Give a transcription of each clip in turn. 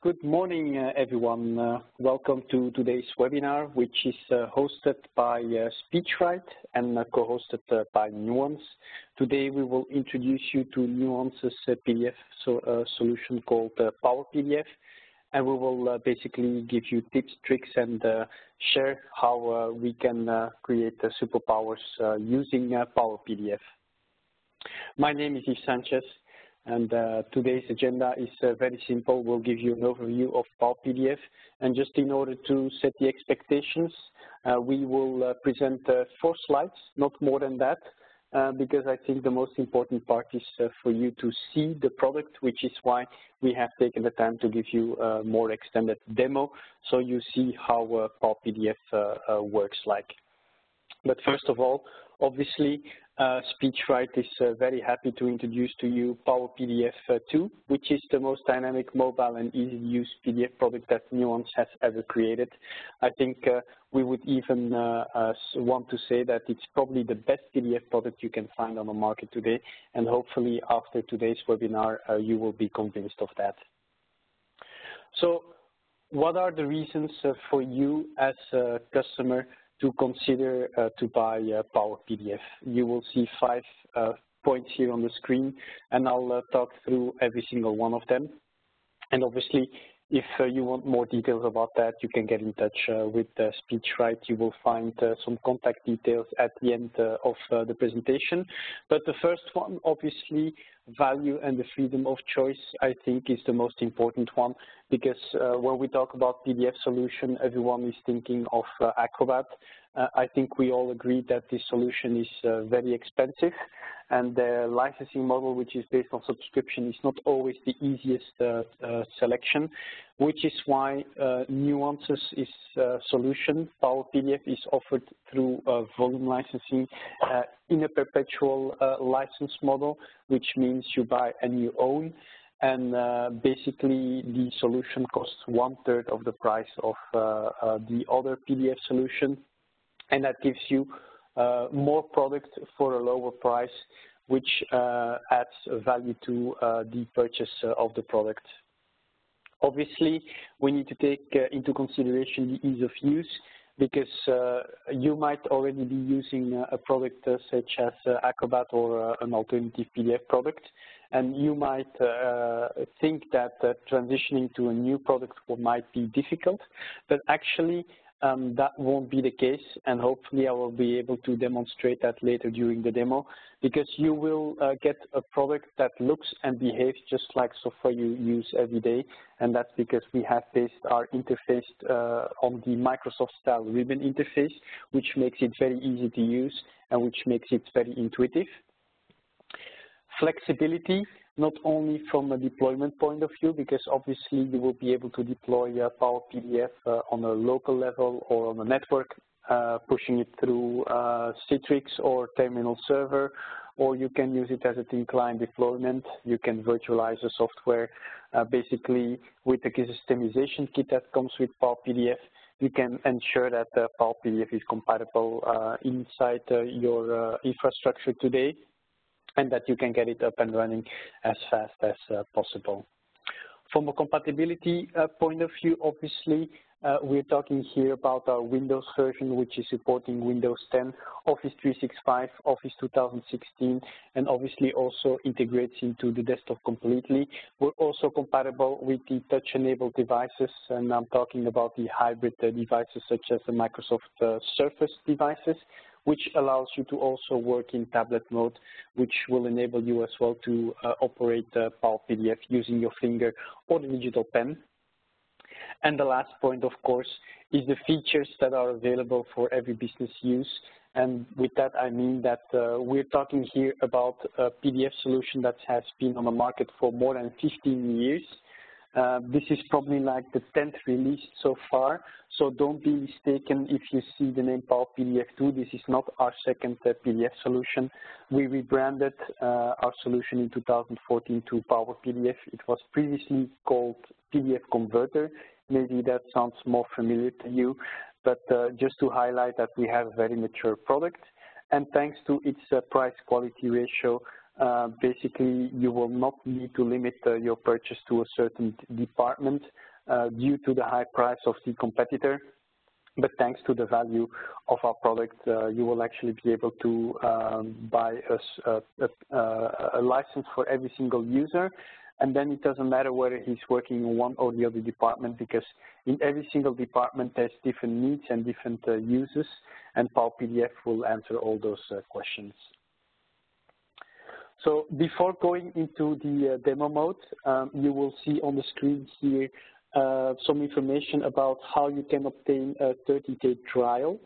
Good morning, everyone. Welcome to today's webinar, which is hosted by SpeechWrite and co-hosted by Nuance. Today, we will introduce you to Nuance's PDF solution called Power PDF, and we will basically give you tips, tricks, and share how we can create superpowers using Power PDF. My name is Yves Sanchez. And today's agenda is very simple. We'll give you an overview of Power PDF. And just in order to set the expectations, we will present 4 slides, not more than that, because I think the most important part is for you to see the product, which is why we have taken the time to give you a more extended demo so you see how Power PDF works like. But first of all, obviously, SpeechWrite is very happy to introduce to you Power PDF 2, which is the most dynamic, mobile, and easy-to-use PDF product that Nuance has ever created. I think we would even want to say that it's probably the best PDF product you can find on the market today, and hopefully after today's webinar, you will be convinced of that. So, what are the reasons for you as a customer to consider to buy Power PDF? You will see 5 points here on the screen, and I'll talk through every single one of them. And obviously, if you want more details about that, you can get in touch with SpeechWrite. You will find some contact details at the end of the presentation. But the first one, obviously, value and the freedom of choice, I think, is the most important one, because when we talk about PDF solution, everyone is thinking of Acrobat. I think we all agree that this solution is very expensive, and the licensing model, which is based on subscription, is not always the easiest selection, which is why Nuance's solution, Power PDF, is offered through volume licensing in a perpetual license model, which means you buy and you own. And basically, the solution costs 1/3 of the price of the other PDF solution. And that gives you more product for a lower price, which adds value to the purchase of the product. Obviously, we need to take into consideration the ease of use, because you might already be using a product such as Acrobat or an alternative PDF product, and you might think that transitioning to a new product might be difficult, but actually that won't be the case, and hopefully I will be able to demonstrate that later during the demo, because you will get a product that looks and behaves just like software you use every day, and that's because we have based our interface on the Microsoft-style ribbon interface, which makes it very easy to use and which makes it very intuitive. Flexibility, not only from a deployment point of view, because obviously you will be able to deploy Power PDF on a local level or on a network, pushing it through Citrix or Terminal Server, or you can use it as a thin client deployment. You can virtualize the software. Basically, with the customization kit that comes with Power PDF, you can ensure that Power PDF is compatible inside your infrastructure today, and that you can get it up and running as fast as possible. From a compatibility point of view, obviously, we're talking here about our Windows version, which is supporting Windows 10, Office 365, Office 2016, and obviously also integrates into the desktop completely. We're also compatible with the touch-enabled devices, and I'm talking about the hybrid devices such as the Microsoft Surface devices, which allows you to also work in tablet mode, which will enable you as well to operate Power PDF using your finger or the digital pen. And the last point, of course, is the features that are available for every business use. And with that, I mean that we're talking here about a PDF solution that has been on the market for more than 15 years. This is probably like the 10th release so far, so don't be mistaken if you see the name Power PDF 2. This is not our second PDF solution. We rebranded our solution in 2014 to Power PDF. It was previously called PDF Converter. Maybe that sounds more familiar to you, but just to highlight that we have a very mature product, and thanks to its price-quality ratio, basically you will not need to limit your purchase to a certain department. due to the high price of the competitor. But thanks to the value of our product, you will actually be able to buy a license for every single user. And then it doesn't matter whether he's working in one or the other department, because in every single department there's different needs and different uses, and Power PDF will answer all those questions. So before going into the demo mode, you will see on the screen here some information about how you can obtain a 30-day trial.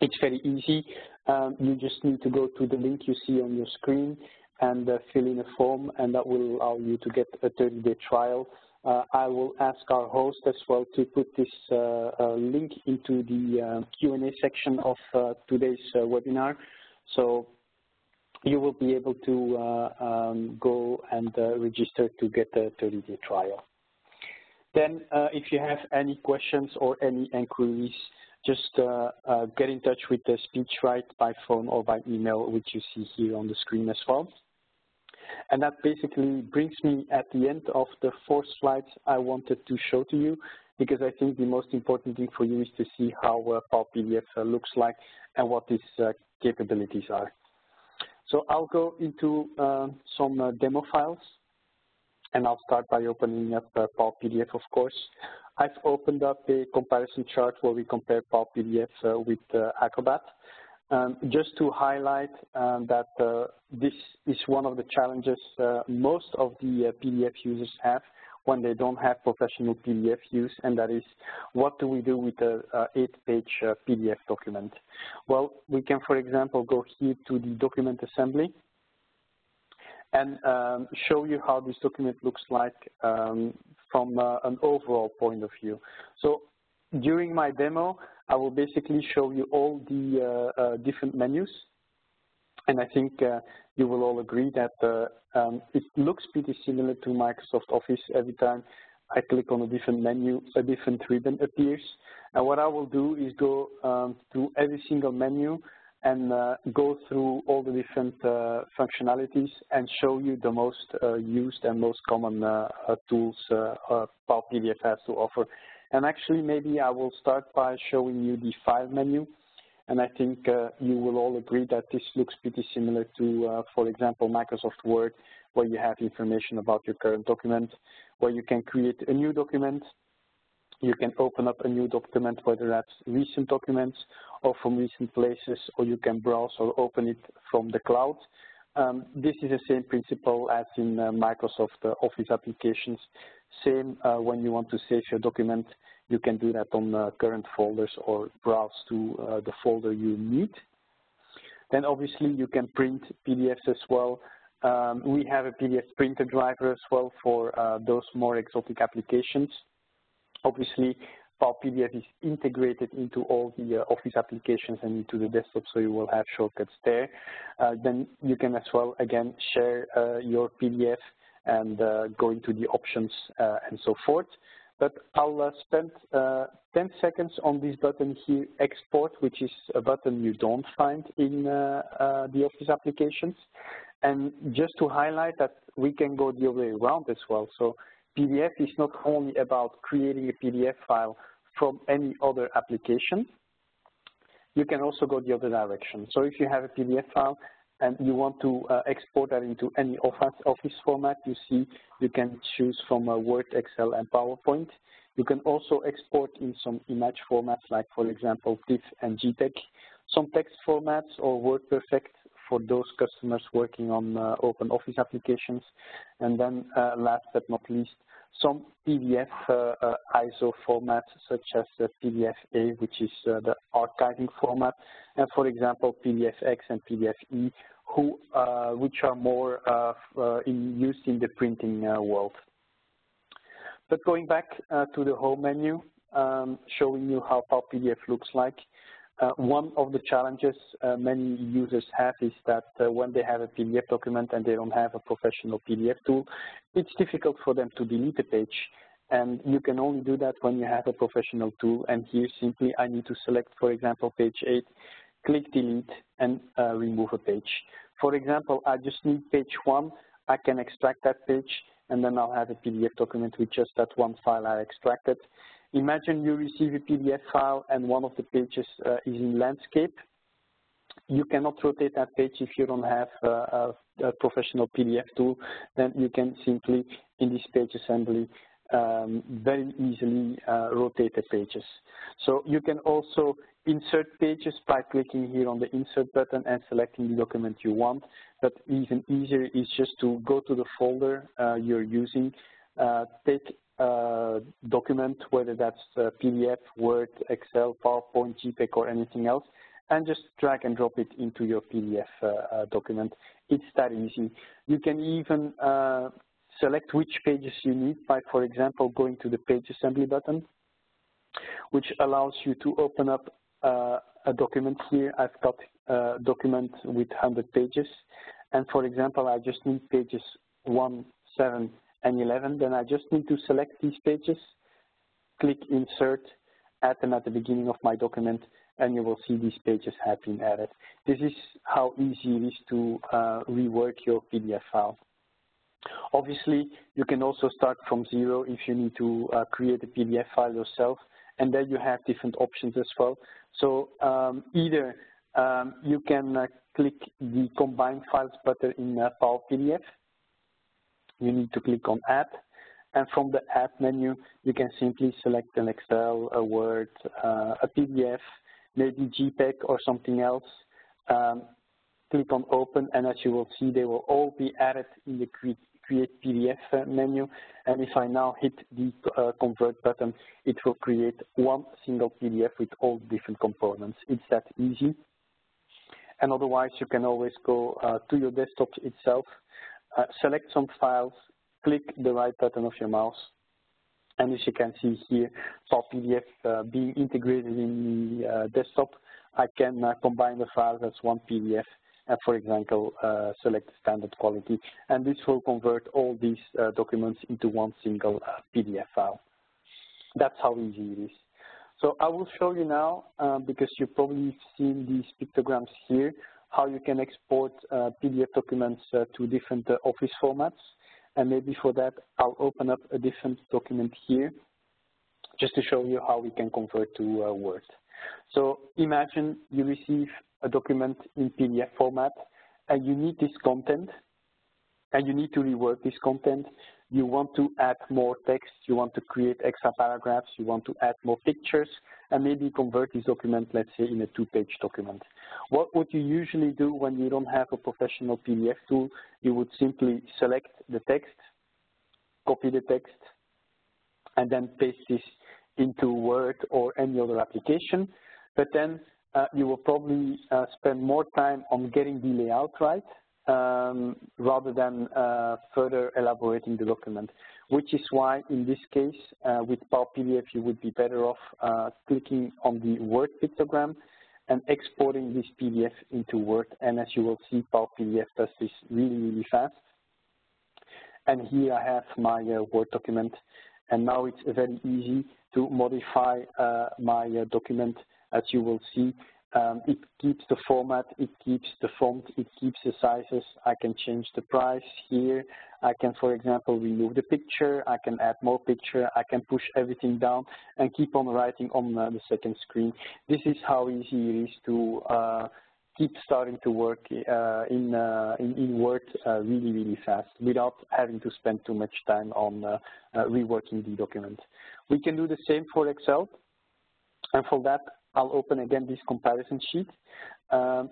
It's very easy. You just need to go to the link you see on your screen and fill in a form, and that will allow you to get a 30-day trial. I will ask our host as well to put this link into the Q&A section of today's webinar. So you will be able to go and register to get a 30-day trial. Then if you have any questions or any inquiries, just get in touch with the SpeechWrite by phone or by email, which you see here on the screen as well. And that basically brings me at the end of the 4 slides I wanted to show to you, because I think the most important thing for you is to see how Power PDF looks like and what its capabilities are. So I'll go into some demo files, and I'll start by opening up Power PDF, of course. I've opened up a comparison chart where we compare Power PDF with Acrobat. Just to highlight that this is one of the challenges most of the PDF users have when they don't have professional PDF use, and that is, what do we do with a 8-page PDF document? Well, we can, for example, go here to the document assembly and show you how this document looks like from an overall point of view. So during my demo, I will basically show you all the different menus, and I think you will all agree that it looks pretty similar to Microsoft Office. Every time I click on a different menu, a different ribbon appears. And what I will do is go through every single menu and go through all the different functionalities and show you the most used and most common tools Power PDF has to offer. And actually, maybe I will start by showing you the file menu. And I think you will all agree that this looks pretty similar to, for example, Microsoft Word, where you have information about your current document, where you can create a new document. You can open up a new document, whether that's recent documents or from recent places, or you can browse or open it from the cloud. This is the same principle as in Microsoft Office applications. Same when you want to save your document, you can do that on current folders or browse to the folder you need. Then obviously you can print PDFs as well. We have a PDF printer driver as well for those more exotic applications. Obviously, Power PDF is integrated into all the Office applications and into the desktop, so you will have shortcuts there. Then you can as well, again, share your PDF and go into the options and so forth. But I'll spend 10 seconds on this button here, Export, which is a button you don't find in the Office applications. And just to highlight that we can go the other way around as well. So PDF is not only about creating a PDF file from any other application, you can also go the other direction. So if you have a PDF file and you want to export that into any Office format, you see you can choose from Word, Excel, and PowerPoint. You can also export in some image formats, like, for example, TIFF and GTEC, some text formats or WordPerfect for those customers working on open Office applications. And then last but not least, some PDF ISO formats such as PDF-A, which is the archiving format, and for example PDF-X and PDF-E, which are more used in the printing world. But going back to the home menu, showing you how Power PDF looks like. One of the challenges many users have is that when they have a PDF document and they don't have a professional PDF tool, it's difficult for them to delete a page. And you can only do that when you have a professional tool. And here simply I need to select, for example, page 8, click delete, and remove a page. For example, I just need page 1. I can extract that page and then I'll have a PDF document with just that one file I extracted. Imagine you receive a PDF file and one of the pages is in landscape. You cannot rotate that page if you don't have a professional PDF tool. Then you can simply, in this page assembly, very easily rotate the pages. So you can also insert pages by clicking here on the insert button and selecting the document you want. But even easier is just to go to the folder you're using, take a document, whether that's PDF, Word, Excel, PowerPoint, JPEG, or anything else, and just drag and drop it into your PDF document. It's that easy. You can even select which pages you need by, for example, going to the page assembly button, which allows you to open up a document here. I've got a document with 100 pages, and for example, I just need pages 1, 7, and 11. Then I just need to select these pages, click Insert, add them at the beginning of my document, and you will see these pages have been added. This is how easy it is to rework your PDF file. Obviously, you can also start from zero if you need to create a PDF file yourself, and then you have different options as well. So either you can click the Combine Files button in Power PDF. You need to click on Add, and from the Add menu, you can simply select an Excel, a Word, a PDF, maybe JPEG or something else. Click on Open, and as you will see, they will all be added in the Create PDF menu. And if I now hit the Convert button, it will create one single PDF with all different components. It's that easy. And otherwise, you can always go to your desktop itself, select some files, click the right button of your mouse, and as you can see here, Power PDF being integrated in the desktop, I can combine the files as one PDF and, for example, select the standard quality, and this will convert all these documents into one single PDF file. That's how easy it is. So I will show you now, because you've probably seen these pictograms here, how you can export PDF documents to different Office formats. And maybe for that, I'll open up a different document here, just to show you how we can convert to Word. So imagine you receive a document in PDF format, and you need this content, and you need to rework this content. You want to add more text, you want to create extra paragraphs, you want to add more pictures, and maybe convert this document, let's say, in a 2-page document. What would you usually do when you don't have a professional PDF tool? You would simply select the text, copy the text, and then paste this into Word or any other application. But then you will probably spend more time on getting the layout right, rather than further elaborating the document, which is why in this case with Power PDF you would be better off clicking on the Word pictogram and exporting this PDF into Word. And as you will see, Power PDF does this really fast. And here I have my Word document, and now it's very easy to modify my document. As you will see, it keeps the format, it keeps the font, it keeps the sizes. I can change the price here. I can, for example, remove the picture. I can add more picture. I can push everything down and keep on writing on the second screen. This is how easy it is to keep starting to work in Word really fast without having to spend too much time on reworking the document. We can do the same for Excel, and for that, I'll open again this comparison sheet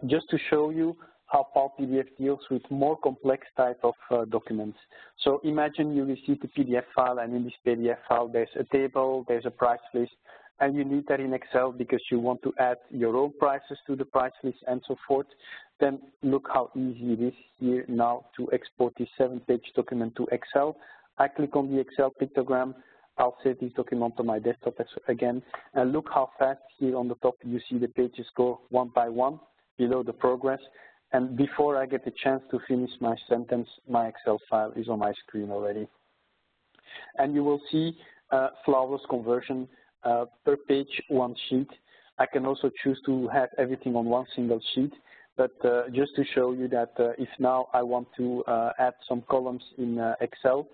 just to show you how Power PDF deals with more complex type of documents. So imagine you receive the PDF file, and in this PDF file there's a table, there's a price list, and you need that in Excel because you want to add your own prices to the price list and so forth. Then look how easy it is here now to export this 7-page document to Excel. I click on the Excel pictogram. I'll save this document on my desktop again, and look how fast here on the top you see the pages go one by one below the progress, and before I get the chance to finish my sentence, my Excel file is on my screen already. And you will see flawless conversion per page, one sheet. I can also choose to have everything on one single sheet, but just to show you that if now I want to add some columns in Excel,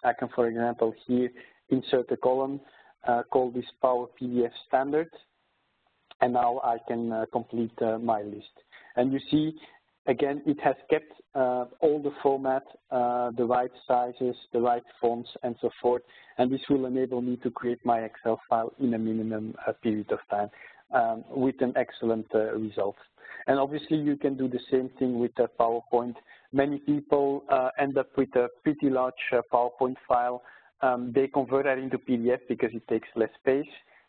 I can, for example, here insert a column, call this Power PDF standard, and now I can complete my list. And you see, again, it has kept all the format, the right sizes, the right fonts, and so forth. And this will enable me to create my Excel file in a minimum period of time with an excellent result. And obviously, you can do the same thing with PowerPoint. Many people end up with a pretty large PowerPoint file. They convert that into PDF because it takes less space.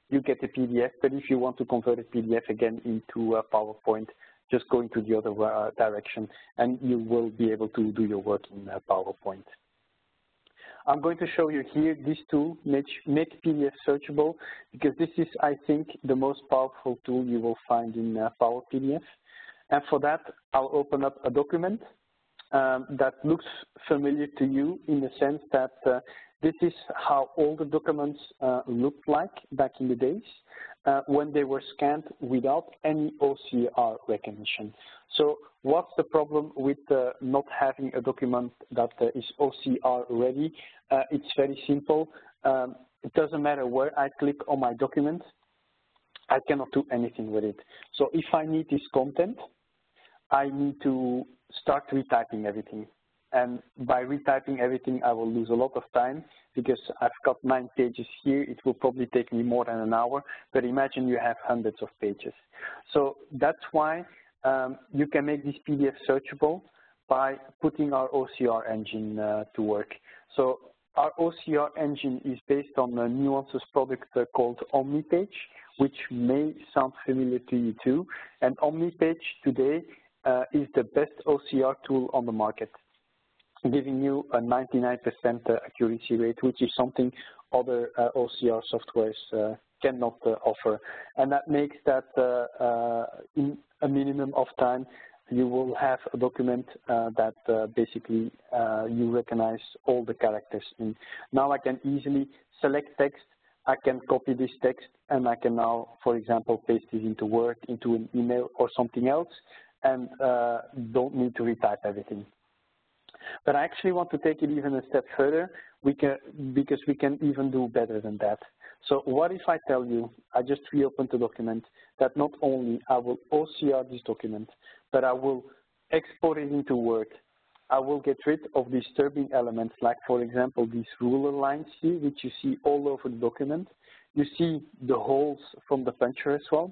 You get a PDF, but if you want to convert a PDF again into PowerPoint, just go into the other direction, and you will be able to do your work in PowerPoint. I'm going to show you here this tool, Make PDF Searchable, because this is, I think, the most powerful tool you will find in Power PDF. And for that, I'll open up a document that looks familiar to you in the sense that this is how all the documents looked like back in the days when they were scanned without any OCR recognition. So what's the problem with not having a document that is OCR ready? It's very simple. It doesn't matter where I click on my document, I cannot do anything with it. So if I need this content, I need to start retyping everything. And by retyping everything, I will lose a lot of time because I've got 9 pages here. It will probably take me more than an hour, but imagine you have hundreds of pages. So that's why you can make this PDF searchable by putting our OCR engine to work. So our OCR engine is based on a Nuance's product called OmniPage, which may sound familiar to you too. And OmniPage today is the best OCR tool on the market, giving you a 99% accuracy rate, which is something other OCR softwares cannot offer. And that makes that in a minimum of time, you will have a document that basically you recognize all the characters in. Now I can easily select text, I can copy this text, and I can now, for example, paste it into Word, into an email or something else, and don't need to retype everything. But I actually want to take it even a step further because we can even do better than that. So what if I tell you, I just reopened the document, that not only I will OCR this document, but I will export it into Word. I will get rid of disturbing elements like, for example, these ruler lines here, which you see all over the document. You see the holes from the puncher as well.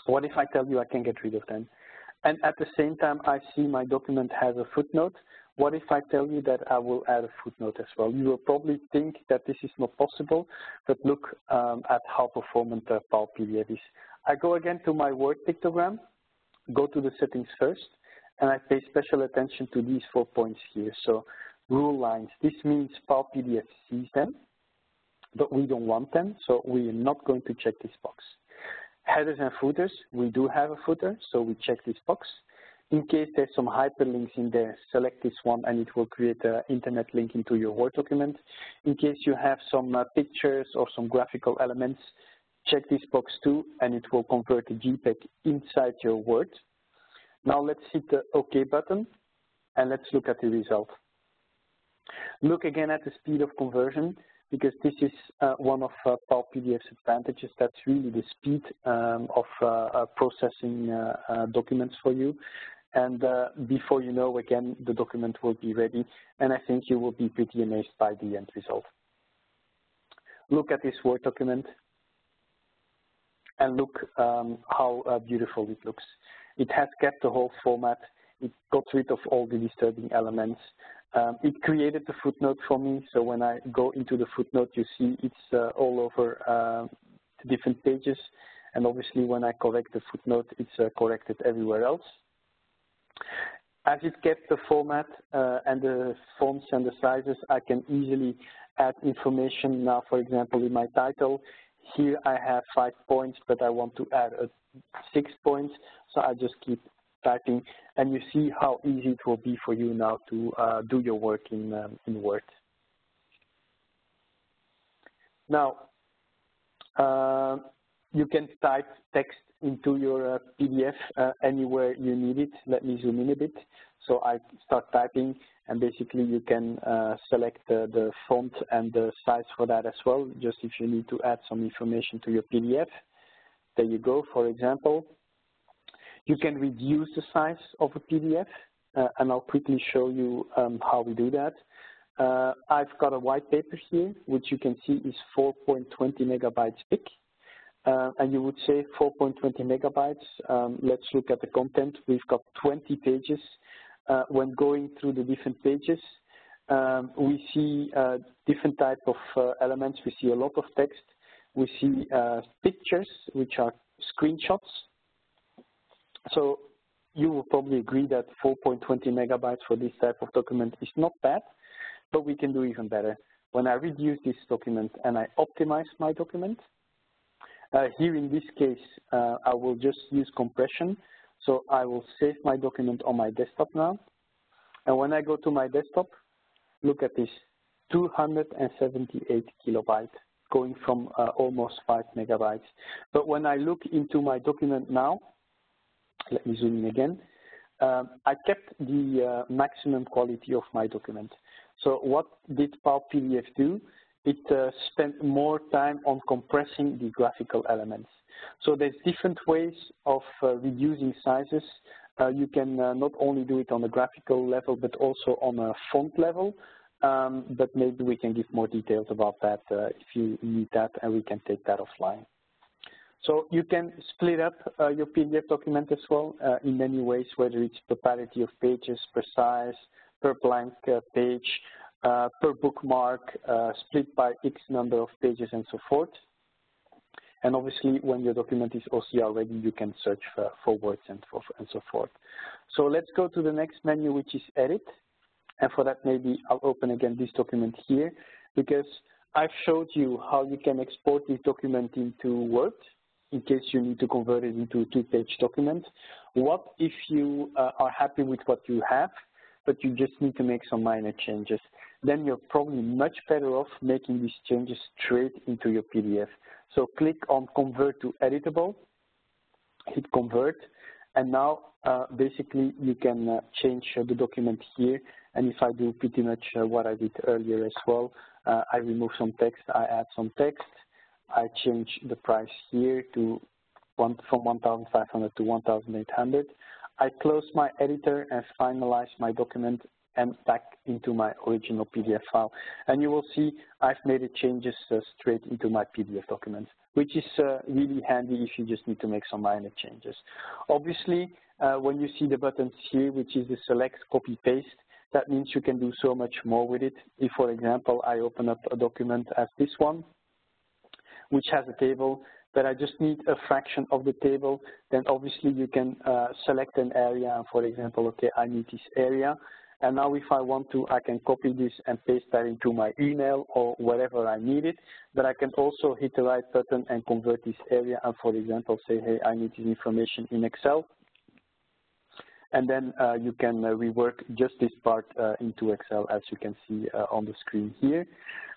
What if I tell you I can get rid of them? And at the same time, I see my document has a footnote. What if I tell you that I will add a footnote as well? You will probably think that this is not possible, but look at how performant Power PDF is. I go again to my Word pictogram, go to the settings first, and I pay special attention to these 4 points here. So rule lines, this means Power PDF sees them, but we don't want them, so we are not going to check this box. Headers and footers, we do have a footer, so we check this box. In case there's some hyperlinks in there, select this one and it will create an internet link into your Word document. In case you have some pictures or some graphical elements, check this box too and it will convert the JPEG inside your Word. Now let's hit the OK button and let's look at the result. Look again at the speed of conversion, because this is one of Power PDF's advantages. That's really the speed of processing documents for you. And before you know, again, the document will be ready, and I think you will be pretty amazed by the end result. Look at this Word document, and look how beautiful it looks. It has kept the whole format. It got rid of all the disturbing elements. It created the footnote for me, so when I go into the footnote, you see it's all over the different pages, and obviously when I correct the footnote, it's corrected everywhere else. As it kept the format and the fonts and the sizes, I can easily add information. Now, for example, in my title, here I have 5 points, but I want to add 6 points, so I just keep typing, and you see how easy it will be for you now to do your work in Word. Now, you can type text into your PDF anywhere you need it. Let me zoom in a bit. So I start typing, and basically you can select the font and the size for that as well, just if you need to add some information to your PDF. There you go, for example. You can reduce the size of a PDF, and I'll quickly show you how we do that. I've got a white paper here, which you can see is 4.20 megabytes big. And you would say 4.20 megabytes. Let's look at the content. We've got 20 pages. When going through the different pages, we see different type of elements. We see a lot of text. We see pictures, which are screenshots. So you will probably agree that 4.20 megabytes for this type of document is not bad, but we can do even better. When I reduce this document and I optimize my document, here in this case, I will just use compression. So I will save my document on my desktop now. And when I go to my desktop, look at this, 278 kilobytes, going from almost 5 megabytes. But when I look into my document now, let me zoom in again, I kept the maximum quality of my document. So what did Power PDF do? It spent more time on compressing the graphical elements. So there's different ways of reducing sizes. You can not only do it on a graphical level, but also on a font level. But maybe we can give more details about that if you need that, and we can take that offline. So you can split up your PDF document as well in many ways, whether it's per parity of pages, per size, per blank page, per bookmark, split by X number of pages, and so forth. And obviously, when your document is OCR ready, you can search for words and so forth. So let's go to the next menu, which is Edit. And for that, maybe I'll open again this document here, because I've showed you how you can export this document into Word, in case you need to convert it into a 2-page document. What if you are happy with what you have, but you just need to make some minor changes? Then you're probably much better off making these changes straight into your PDF. So click on Convert to Editable, hit Convert, and now basically you can change the document here. And if I do pretty much what I did earlier as well, I remove some text, I add some text, I change the price here to from 1,500 to 1,800. I close my editor and finalize my document and back into my original PDF file. And you will see I've made the changes straight into my PDF document, which is really handy if you just need to make some minor changes. Obviously, when you see the buttons here, which is the Select, Copy, Paste, that means you can do so much more with it. If, for example, I open up a document as this one, which has a table, but I just need a fraction of the table, then obviously you can select an area, and for example, okay, I need this area. And now if I want to, I can copy this and paste that into my email or wherever I need it. But I can also hit the right button and convert this area and, for example, say, hey, I need this information in Excel. And then you can rework just this part into Excel, as you can see on the screen here.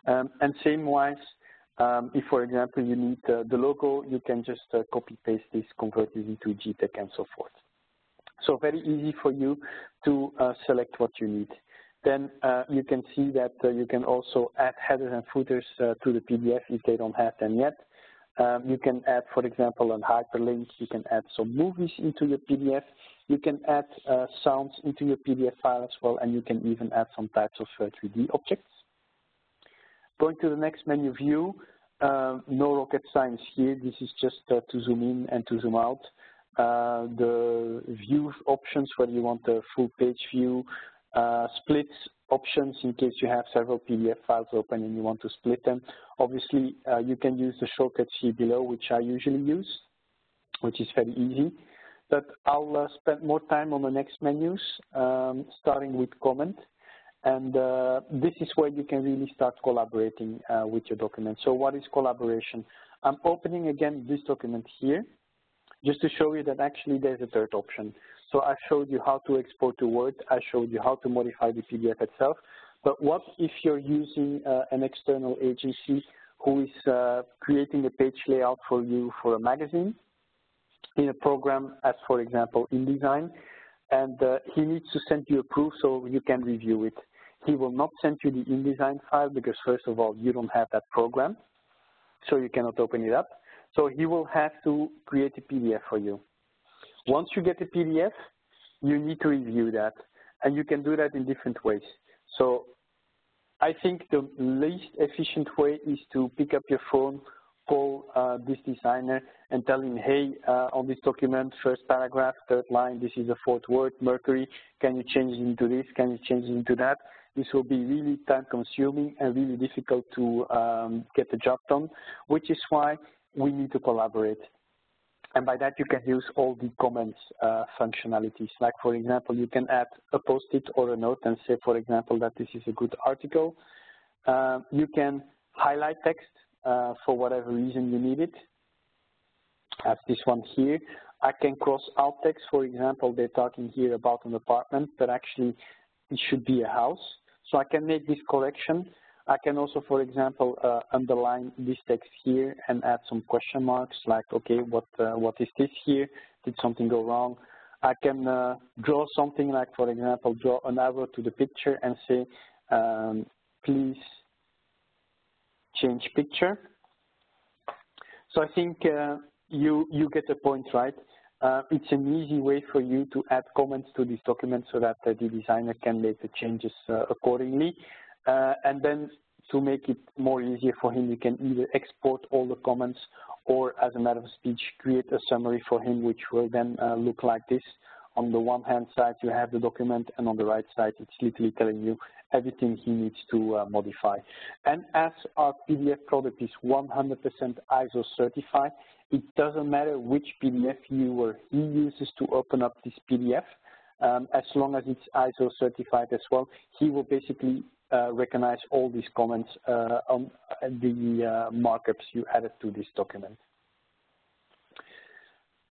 And same-wise, if, for example, you need the logo, you can just copy-paste this, convert this into JPEG, and so forth. So very easy for you to select what you need. Then you can see that you can also add headers and footers to the PDF if they don't have them yet. You can add, for example, a hyperlink. You can add some movies into your PDF. You can add sounds into your PDF file as well, and you can even add some types of 3D objects. Going to the next menu, View. No rocket science here. This is just to zoom in and to zoom out. The view options, whether you want a full page view, splits options in case you have several PDF files open and you want to split them. Obviously, you can use the shortcuts here below, which I usually use, which is very easy. But I'll spend more time on the next menus, starting with Comment. And this is where you can really start collaborating with your document. So what is collaboration? I'm opening again this document here, just to show you that actually there's a third option. So I showed you how to export to Word. I showed you how to modify the PDF itself. But what if you're using an external agency who is creating a page layout for you for a magazine in a program as, for example, InDesign? and he needs to send you a proof so you can review it. He will not send you the InDesign file because, first of all, you don't have that program, so you cannot open it up. So he will have to create a PDF for you. Once you get the PDF, you need to review that, and you can do that in different ways. So I think the least efficient way is to pick up your phone, call this designer, and tell him, hey, on this document, first paragraph, third line, this is the fourth word, Mercury, can you change it into this, can you change it into that? This will be really time-consuming and really difficult to get the job done, which is why we need to collaborate. And by that, you can use all the comments functionalities. Like, for example, you can add a post-it or a note and say, for example, that this is a good article. You can highlight text for whatever reason you need it, as this one here. I can cross out text. For example, they're talking here about an apartment, but actually it should be a house. So I can make this correction. I can also, for example, underline this text here and add some question marks, like, okay, what is this here? Did something go wrong? I can draw something like, for example, draw an arrow to the picture and say, please change picture. So I think you get the point, right? It's an easy way for you to add comments to this document so that the designer can make the changes accordingly. And then to make it more easier for him, you can either export all the comments or, as a matter of speech, create a summary for him, which will then look like this. On the one hand side, you have the document, and on the right side, it's literally telling you everything he needs to modify. And as our PDF product is 100% ISO certified, it doesn't matter which PDF you or he uses to open up this PDF. As long as it's ISO certified as well, he will basically recognize all these comments on the markups you added to this document.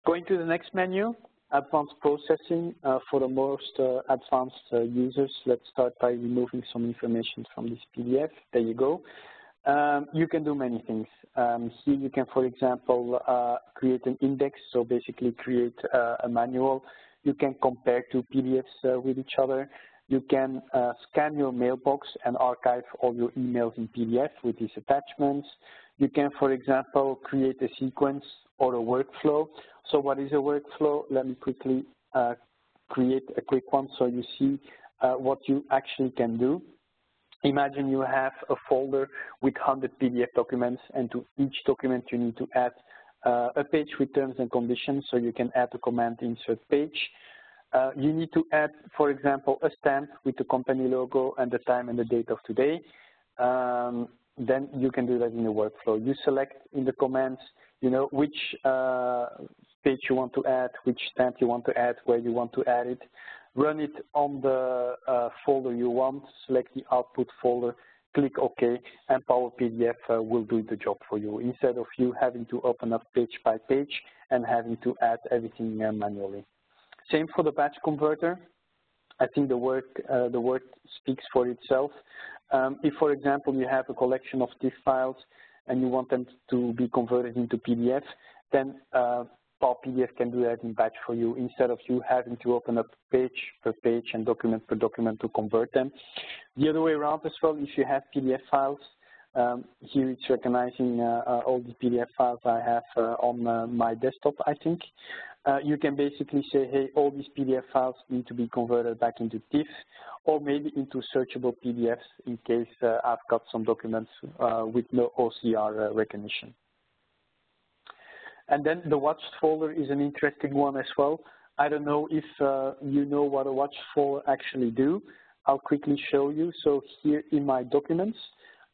Going to the next menu, Advanced Processing. For the most advanced users, let's start by removing some information from this PDF. There you go. You can do many things. Here you can, for example, create an index, so basically create a manual. You can compare two PDFs with each other. You can scan your mailbox and archive all your emails in PDF with these attachments. You can, for example, create a sequence or a workflow. So what is a workflow? Let me quickly create a quick one so you see what you actually can do. Imagine you have a folder with 100 PDF documents, and to each document you need to add a page with terms and conditions, so you can add the command insert page. You need to add, for example, a stamp with the company logo and the time and the date of today. Then you can do that in the workflow. You select in the commands, you know, which page you want to add, which stamp you want to add, where you want to add it. Run it on the folder you want, select the output folder, click OK, and Power PDF will do the job for you, instead of you having to open up page by page and having to add everything manually. Same for the batch converter. I think the word speaks for itself. If, for example, you have a collection of TIFF files and you want them to be converted into PDF, then Power PDF can do that in batch for you, instead of you having to open up page per page and document per document to convert them. The other way around as well, if you have PDF files, here it's recognizing all the PDF files I have on my desktop, I think. You can basically say, hey, all these PDF files need to be converted back into TIFF, or maybe into searchable PDFs in case I've got some documents with no OCR recognition. And then the watched folder is an interesting one as well. I don't know if you know what a watched folder actually do. I'll quickly show you. So here in my documents,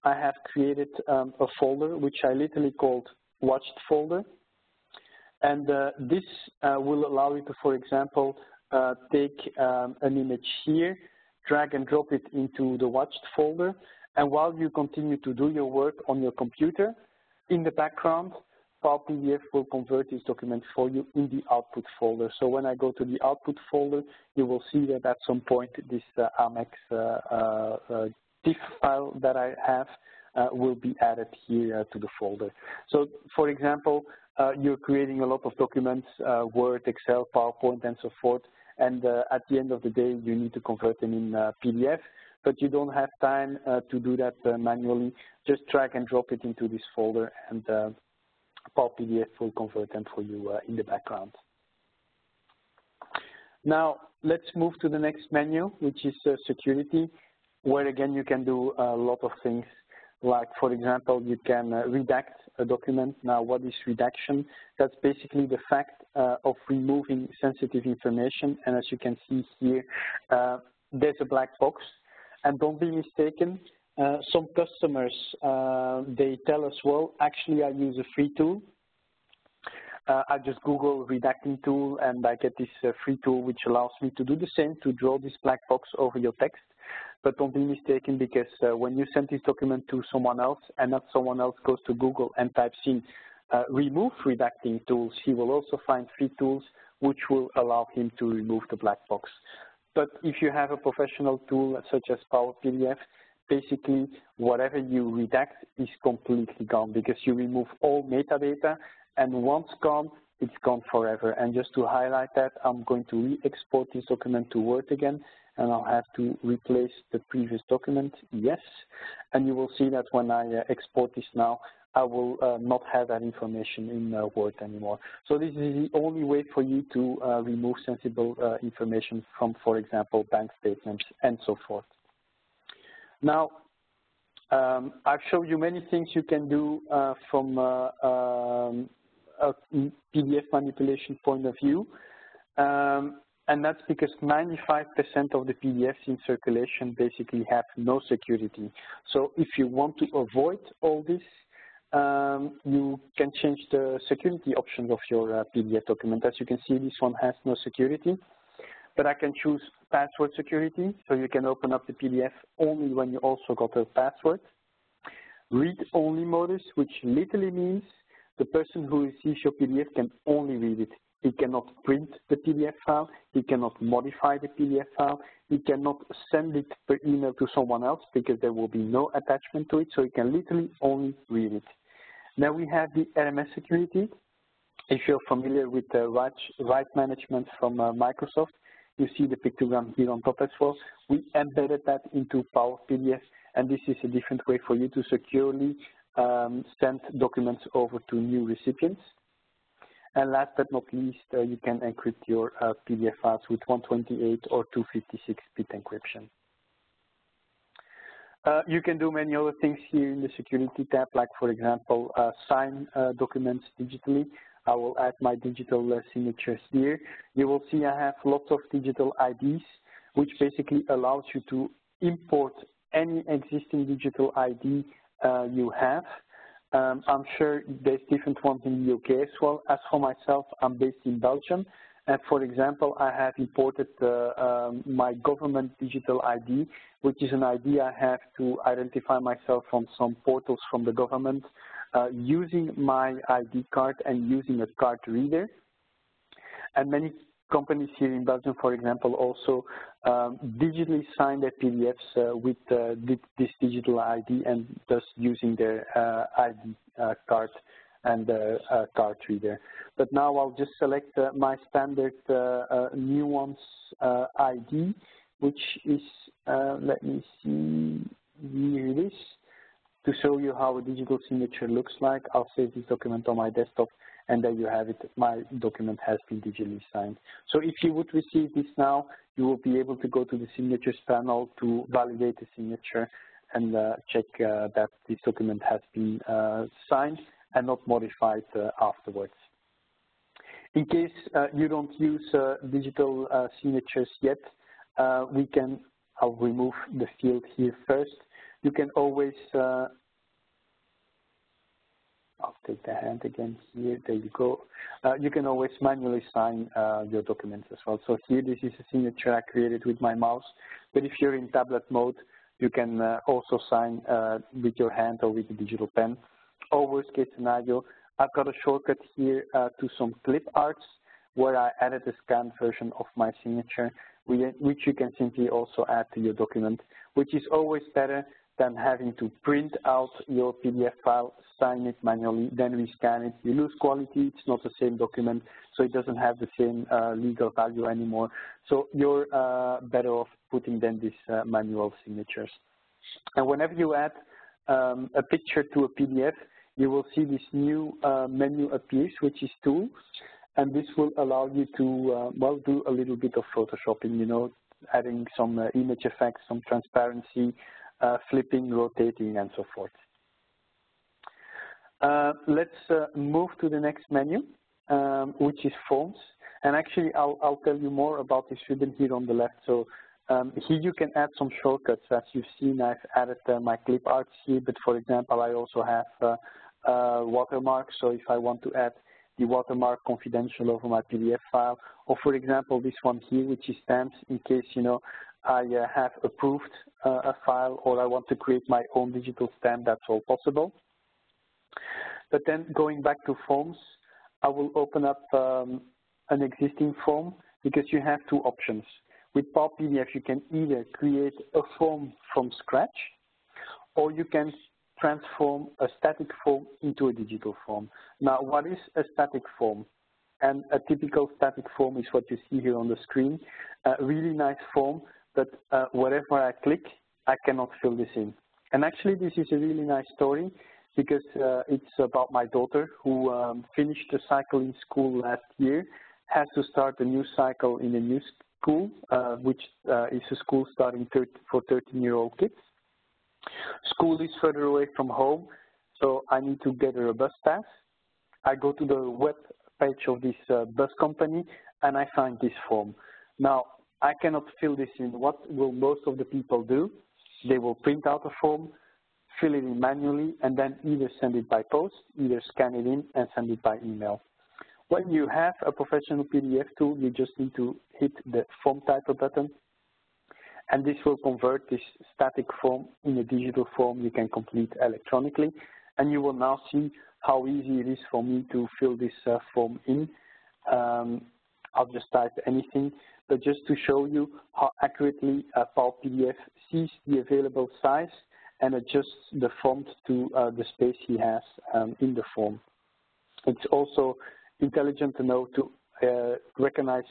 I have created a folder which I literally called watched folder. And this will allow you to, for example, take an image here, drag and drop it into the watched folder. And while you continue to do your work on your computer, in the background, Power PDF will convert this document for you in the output folder. So when I go to the output folder, you will see that at some point this Amex TIFF file that I have will be added here to the folder. So, for example, you're creating a lot of documents, Word, Excel, PowerPoint, and so forth, and at the end of the day, you need to convert them in PDF, but you don't have time to do that manually. Just drag and drop it into this folder, and Power PDF will convert them for you in the background. Now, let's move to the next menu, which is security, where again you can do a lot of things. Like, for example, you can redact a document. Now, what is redaction? That's basically the fact of removing sensitive information. And as you can see here, there's a black box. And don't be mistaken, some customers, they tell us, well, actually, I use a free tool. I just Google redacting tool, and I get this free tool which allows me to do the same, to draw this black box over your text. But don't be mistaken, because when you send this document to someone else, and that someone else goes to Google and types in remove redacting tools, he will also find free tools which will allow him to remove the black box. But if you have a professional tool such as Power PDF, basically whatever you redact is completely gone, because you remove all metadata, and once gone, it's gone forever. And just to highlight that, I'm going to re-export this document to Word again, and I'll have to replace the previous document, yes. And you will see that when I export this now, I will not have that information in Word anymore. So this is the only way for you to remove sensible information from, for example, bank statements and so forth. Now, I've shown you many things you can do from a PDF manipulation point of view. And that's because 95% of the PDFs in circulation basically have no security. So if you want to avoid all this, you can change the security options of your PDF document. As you can see, this one has no security, but I can choose password security, so you can open up the PDF only when you also got a password. Read-only modus, which literally means the person who receives your PDF can only read it. He cannot print the PDF file, he cannot modify the PDF file, he cannot send it per email to someone else because there will be no attachment to it, so he can literally only read it. Now we have the Mms Security. If you're familiar with the right management from Microsoft, you see the pictogram here on top as well. We embedded that into Power PDF, and this is a different way for you to securely send documents over to new recipients. And last but not least, you can encrypt your PDF files with 128 or 256-bit encryption. You can do many other things here in the security tab, like, for example, sign documents digitally. I will add my digital signatures here. You will see I have lots of digital IDs, which basically allows you to import any existing digital ID you have. I'm sure there's different ones in the UK as well. As for myself, I'm based in Belgium. And for example, I have imported my government digital ID, which is an ID I have to identify myself on some portals from the government, using my ID card and using a card reader. And many companies here in Belgium, for example, also digitally sign their PDFs with this digital ID, and thus using their ID card and card reader. But now I'll just select my standard Nuance ID, which is, let me see, here it is. To show you how a digital signature looks like, I'll save this document on my desktop, and there you have it. My document has been digitally signed. So if you would receive this now, you will be able to go to the signatures panel to validate the signature and check that this document has been signed and not modified afterwards. In case you don't use digital signatures yet, I'll remove the field here first. You can always, I'll take the hand again here, there you go. You can always manually sign your documents as well. So here, this is a signature I created with my mouse, but if you're in tablet mode, you can also sign with your hand or with a digital pen. Or worst case scenario, I've got a shortcut here to some clip arts where I added a scanned version of my signature, which you can simply also add to your document, which is always better than having to print out your PDF file, sign it manually, then rescan it. You lose quality, it's not the same document, so it doesn't have the same legal value anymore. So you're better off putting then these manual signatures. And whenever you add a picture to a PDF, you will see this new menu appears, which is Tools, and this will allow you to, well, do a little bit of photoshopping, you know, adding some image effects, some transparency, flipping, rotating, and so forth. Let's move to the next menu, which is Forms. And actually, I'll tell you more about this ribbon here on the left. So here you can add some shortcuts. As you've seen, I've added my clip arts here, but for example, I also have Watermark. So if I want to add the watermark confidential over my PDF file, or for example, this one here, which is stamps, in case, you know, I have approved a file or I want to create my own digital stamp, that's all possible. But then going back to Forms, I will open up an existing form because you have two options. With Power PDF, you can either create a form from scratch or you can transform a static form into a digital form. Now, what is a static form? And a typical static form is what you see here on the screen. A really nice form, but wherever I click, I cannot fill this in. And actually, this is a really nice story because it's about my daughter who finished a cycle in school last year, has to start a new cycle in a new school, which is a school starting for 13-year-old kids. School is further away from home, so I need to get her a bus pass. I go to the web page of this bus company and I find this form. Now, I cannot fill this in. What will most of the people do? They will print out a form, fill it in manually, and then either send it by post, either scan it in and send it by email. When you have a professional PDF tool, you just need to hit the Form Typer button, and this will convert this static form in a digital form you can complete electronically. And you will now see how easy it is for me to fill this form in. I'll just type anything, but just to show you how accurately Power PDF sees the available size and adjusts the font to the space he has in the form. It's also intelligent to know to recognize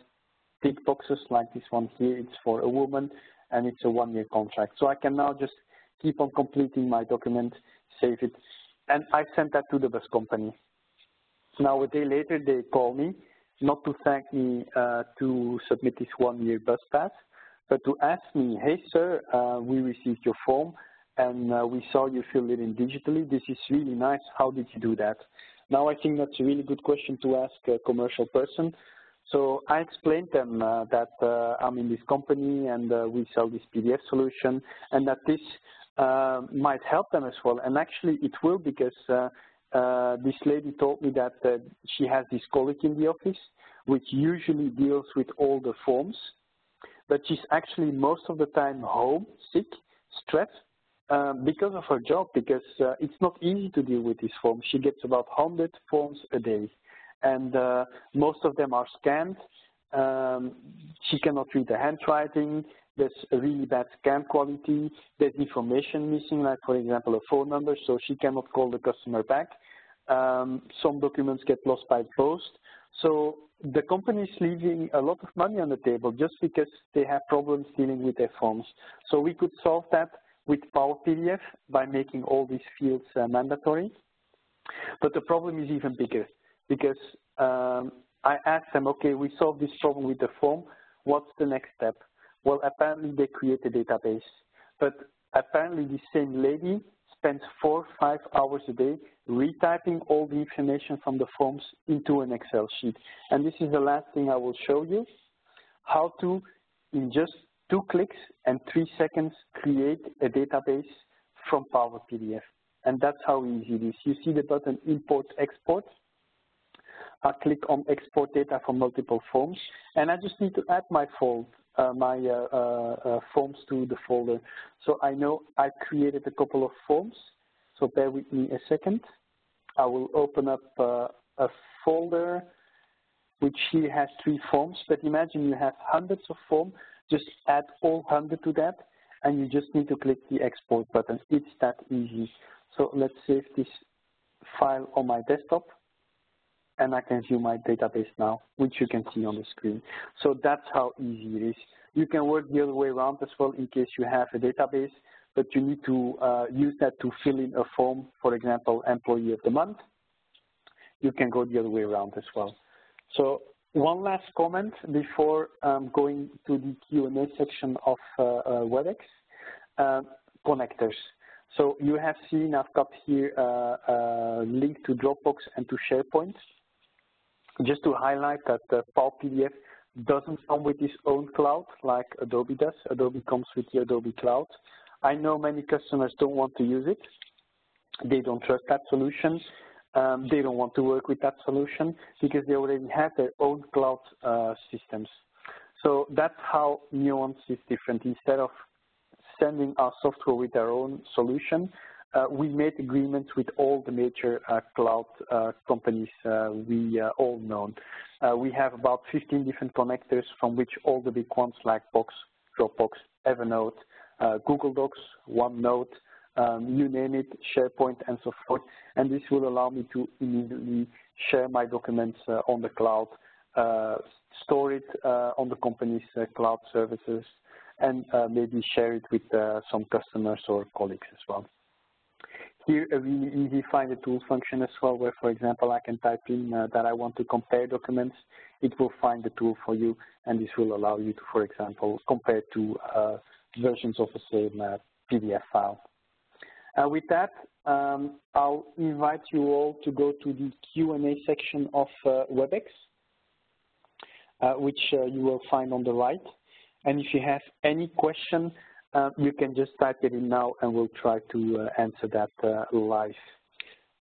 tick boxes like this one here. It's for a woman and it's a one-year contract. So I can now just keep on completing my document, save it, and I sent that to the bus company. Now a day later they call me, not to thank me to submit this one-year bus pass, but to ask me, hey sir, we received your form and we saw you fill it in digitally. This is really nice. How did you do that? Now I think that's a really good question to ask a commercial person. So I explained them that I'm in this company and we sell this PDF solution and that this might help them as well. And actually it will, because this lady told me that she has this colleague in the office which usually deals with all the forms, but she's actually most of the time home, sick, stressed, because of her job, because it's not easy to deal with these forms. She gets about 100 forms a day, and most of them are scanned. She cannot read the handwriting. There's a really bad scan quality. There's information missing, like for example a phone number, so she cannot call the customer back. Some documents get lost by post. So the company is leaving a lot of money on the table just because they have problems dealing with their forms. So we could solve that with Power PDF by making all these fields mandatory. But the problem is even bigger, because I asked them, okay, we solved this problem with the form, what's the next step? Well, apparently they create a database, but apparently the same lady spends 4 or 5 hours a day retyping all the information from the forms into an Excel sheet. And this is the last thing I will show you, how to, in just 2 clicks and 3 seconds, create a database from Power PDF. And that's how easy it is. You see the button Import Export. I click on Export Data from Multiple Forms, and I just need to add my forms to the folder. So I know I created a couple of forms, so bear with me a second. I will open up a folder which here has 3 forms, but imagine you have hundreds of forms. Just add all 100 to that, and you just need to click the export button. It's that easy. So let's save this file on my desktop, and I can view my database now, which you can see on the screen. So that's how easy it is. You can work the other way around as well in case you have a database, but you need to use that to fill in a form, for example, Employee of the Month. You can go the other way around as well. So one last comment before going to the Q&A section of WebEx, connectors. So you have seen I've got here a link to Dropbox and to SharePoint. Just to highlight that the Power PDF doesn't come with its own cloud like Adobe does. Adobe comes with the Adobe Cloud. I know many customers don't want to use it. They don't trust that solution. They don't want to work with that solution because they already have their own cloud systems. So that's how Nuance is different. Instead of sending our software with our own solution, we made agreements with all the major cloud companies we all know. We have about 15 different connectors from which all the big ones like Box, Dropbox, Evernote, Google Docs, OneNote, you name it, SharePoint, and so forth. And this will allow me to immediately share my documents on the cloud, store it on the company's cloud services, and maybe share it with some customers or colleagues as well. Here, a really easy find a tool function as well, where, for example, I can type in that I want to compare documents. It will find the tool for you, and this will allow you to, for example, compare two versions of the same PDF file. With that, I'll invite you all to go to the Q&A section of WebEx, which you will find on the right. And if you have any question, you can just type it in now, and we'll try to answer that live.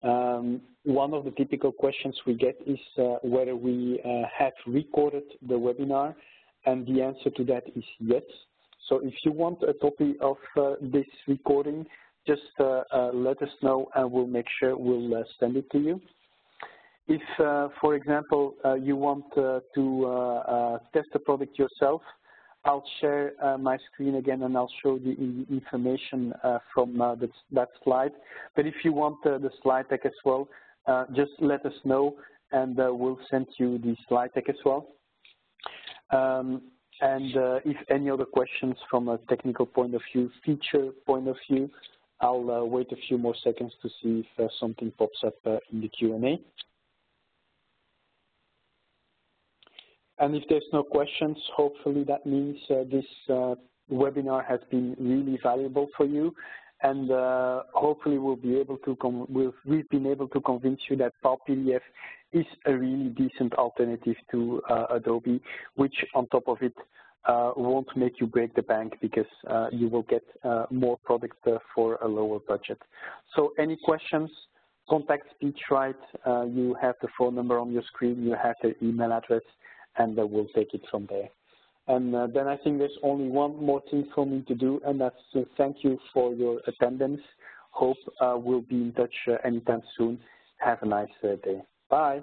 One of the typical questions we get is whether we have recorded the webinar, and the answer to that is yes. So if you want a copy of this recording, just let us know, and we'll make sure we'll send it to you. If, for example, you want to test the product yourself, I'll share my screen again, and I'll show the information from that slide. But if you want the slide deck as well, just let us know, and we'll send you the slide deck as well. And if any other questions from a technical point of view, feature point of view, I'll wait a few more seconds to see if something pops up in the Q&A. And if there's no questions, hopefully that means this webinar has been really valuable for you, and hopefully we'll be able to we've been able to convince you that Power PDF is a really decent alternative to Adobe, which on top of it won't make you break the bank, because you will get more product for a lower budget. So any questions, contact SpeechWrite. You have the phone number on your screen, you have their email address, and we'll take it from there. And then I think there's only one more thing for me to do, and that's to thank you for your attendance. Hope we'll be in touch anytime soon. Have a nice day. Bye.